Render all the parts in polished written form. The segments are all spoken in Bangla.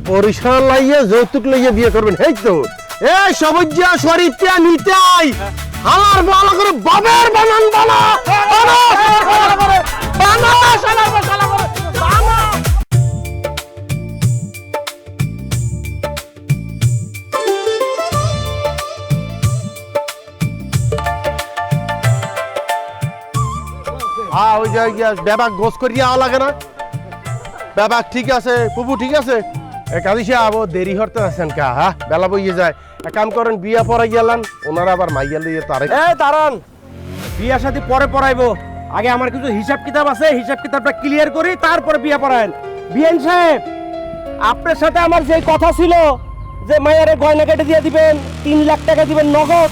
বরিশাল লাইয়া যৌতুক লইয়া বিয়ে করবেন এই তো এই সবজ্জা শরীরটা নিতাই হালার ভালো করে বাবের বানান বানা বানা বানা শালা শালা বানা ওই জায়গা ব্যাবাক গোস করিয়া লাগে না ব্যাবাক ঠিক আছে পুপু ঠিক আছে কাদিসে আবো দেরি হতে আছেন কা হ্যাঁ বেলা বইয়ে যায় এক কাম করেন বিয়া পড়াই গেলেন ওনারা আবার মাইয়া লইয়ে তারে দাঁড়ান বিয়া শাদী পরে পড়াইবো আগে আমার কিছু হিসাব কিতাব আছে হিসাব কিতাবটা ক্লিয়ার করি তারপরে বিয়া পড়ায়েন বিএন সাহেব আপনার সাথে আমার যে কথা ছিল যে মায়ের গয়না কেটে দিয়ে দিবেন 3 লাখ টাকা দিবেন নগদ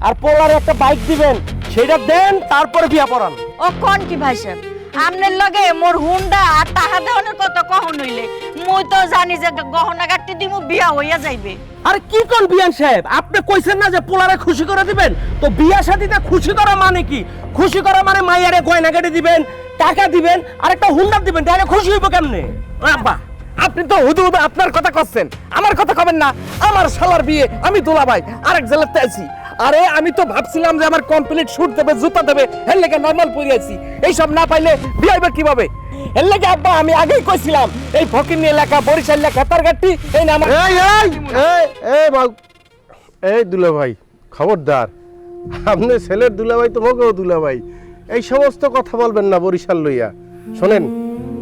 আর পোলার একটা বাইক দিবেন সেটা দেন তারপরে বিয়া পড়ান ও কোন কি ভাই সাহেব আমনের লগে মোর হুন্ডা আর টাকা দেওয়ানোর কত কখন হইলে মুই তো জানি যে গহনা কাটি দিমু বিয়া হইয়া যাইবে আরে কি কোন বিয়ান সাহেব আপনি কইছেন না যে পোলারে খুশি করে দিবেন তো বিয়া শাদীতে খুশি করা মানে কি খুশি করা মানে মাইয়ারে গয়না কেটে দিবেন টাকা দিবেন আর একটা হুন্ডা দিবেন তাহলে খুশি হইব কেমনে আব্বা আপনি তো হুদু হুদু আপনার কথা করছেন আমার কথা কবেন না আমার শালার বিয়ে আমি দুলাভাই আরেক জেলাতে আছি আরে আমি তো ভাবছিলাম যে আমার কমপ্লিট শুট দেবে জুতা দেবে এর লেগে নরমাল পরে আছি এই সব না পাইলে বিয়ে হবে কিভাবে এর লেগে আব্বা আমি আগেই কইছিলাম এই ফকিরনি এলাকা বরিশাল এলাকা কাতারগাটি এই না আমার এই দুলাভাই খবরদার আপনি ছেলের দুলাভাই তো মগেও দুলাভাই এই সমস্ত কথা বলবেন না বরিশাল লইয়া শোনেন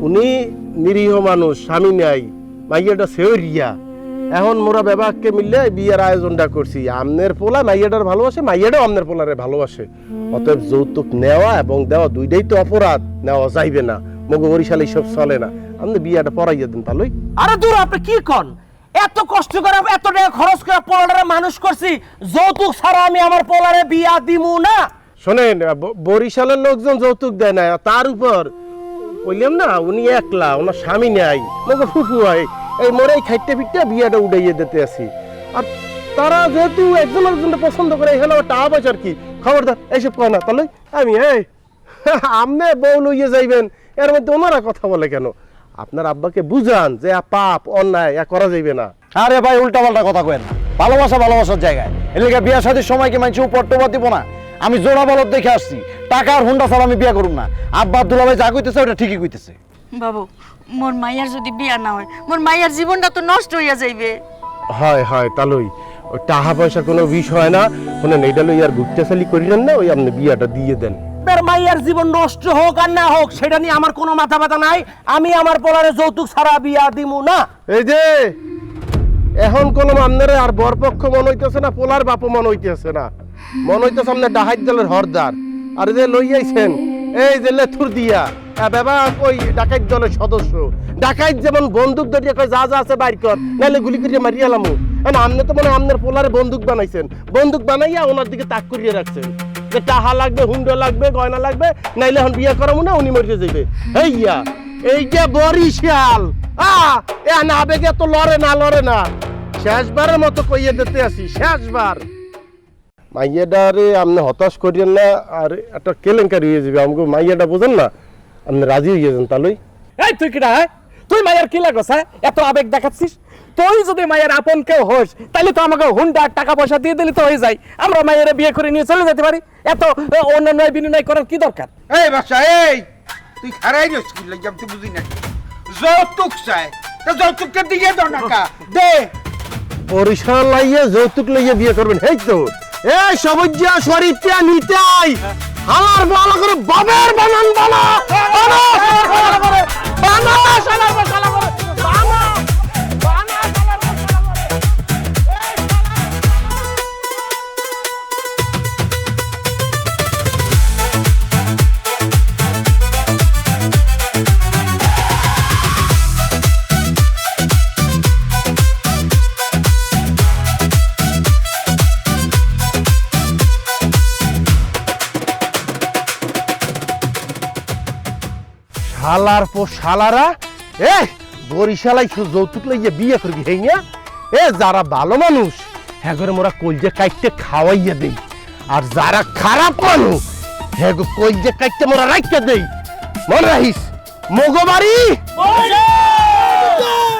উনি নিরীহ মানুষ স্বামী নাই মাইয়াটা সেওরিয়া এখন মোরা বেবাককে মিললে বিয়ের আয়োজনটা করছি আমনের পোলা মাইয়াটার ভালোবাসে মাইয়াটাও আমনের পোলারে ভালোবাসে অতএব যৌতুক নেওয়া এবং দেওয়া দুইটাই তো অপরাধ নেওয়া যাইবে না মগ বরিশাল এইসব চলে না আপনি বিয়েটা পড়াইয়া দেন তাহলেই আরে দূর আপনি কি কন এত কষ্ট করে এত টাকা খরচ করে পোলারে মানুষ করছি যৌতুক ছাড়া আমি আমার পোলারে বিয়া দিমু না শোনেন বরিশালের লোকজন যৌতুক দেয় না তার উপর বললাম না উনি একলা ওনার স্বামী নাই মগ ফুফু হয় এই মোরেই খাইতে ফিরতে বিয়াটা উড়াইয়ে দিতে আসি আর তারা যেহেতু একজন একজনকে পছন্দ করে এখানে আমার টাকা পয়সার কি খবরদার এইসব কয় না তাহলে আমি আমনে বউ লইয়ে যাইবেন এর মধ্যে ওনারা কথা বলে কেন আপনার আব্বাকে বুঝান যে পাপ অন্যায় করা যাইবে না আরে ভাই উল্টা পাল্টা কথা কয়েন না ভালোবাসা ভালোবাসার জায়গায় এর লেগে বিয়া শাদীর সময় কি মানছি উপর টোপা দিব না আমি জোড়া বলদ দেখে আসছি টাকা আর হুন্ডা ছাড়া আমি বিয়া করুম না আব্বা দুলাভাই যা কইতেছে ওটা ঠিকই কইতেছে বাবু মোর মাইয়ার যদি বিয়া না হয় মোর মাইয়ার জীবনটা তো নষ্ট হইয়া যাইবে হয় হয় তাহলেই ওই টাকা পয়সা কোনো বিষয় না শোনেন এইটা লই আর গুপ্তাচালি করিলেন না ওই আপনি বিয়াটা দিয়ে দেন আপনার মাইয়ার জীবন নষ্ট হোক আর না হোক সেটা নিয়ে আমার কোনো মাথা ব্যথা নাই আমি আমার পোলারে যৌতুক ছাড়া বিয়া দিমু না এই যে এখন কোন আপনারে আর বরপক্ষ মন হইতেছে না পোলার বাপ মন হইতেছে না মন হইতেছে আপনার ডাহাত দলের হরদার আর যে লই আইছেন এই যে লেথুর দিয়া বাবা ওই ডাকাত দলের সদস্য ডাকাত যেমন বন্দুক ধরিয়ে কয় যা যা আছে বাইর কর নাহলে গুলি করিয়ে মারিয়ে আলামু আপনি তো মনে আপনার পোলারে বন্দুক বানাইছেন বন্দুক বানাইয়া ওনার দিকে তাক করিয়ে রাখছেন যে টাহা লাগবে হুন্ডা লাগবে গয়না লাগবে নাইলে এখন বিয়ে করামু না উনি মরিয়ে যাইবে হেইয়া এই যে বরিশাল এ না আবেগে তো লড়ে না শেষবারের মতো কইয়ে দিতে আসি শেষবার মাইয়াডারে আপনি হতাশ করিয়েন না আর একটা কেলেঙ্কারি হয়ে যাবে আমাকে মাইয়াটা বোঝেন না আপনি রাজি হয়ে যান তাহলেই এই তুই কিনা তুই মায়ের কি লাগছ এত আবেগ দেখাচ্ছিস তুই যদি মায়ের আপন কেউ হোস তাহলে তো আমাকে হুন্ডা টাকা পয়সা দিয়ে দিলে তো হয়ে যায় আমরা মায়ের বিয়ে করে নিয়ে চলে যেতে পারি এত অন্যান্য বিনিময় করার কি দরকার এই বাচ্চা এই তুই খারাই রে স্কুল লাগি তুই বুঝি না যৌতুক চাই তো যৌতুকটা দিয়ে দাও না কা দে বরিশাল লাইয়া যৌতুক লইয়া বিয়ে করবেন এই তো এই সবজ্জা শরীরটা নিতাই হালার ভালো করে বাবের বানান বানা বানা বানা শালা শালা বানা বানা শালার পো শালারা বরিশালাই যৌতুক লইয়া বিয়ে করবি হেঙ্গা যারা ভালো মানুষ হ্যাঁ করে মোরা কলজে কাইটে খাওয়াইয়া দেই আর যারা খারাপ মানুষ হ্যাঁ কলজে কাইটে মোরা রাখতে দেই মনে রাখিস মগবাড়ি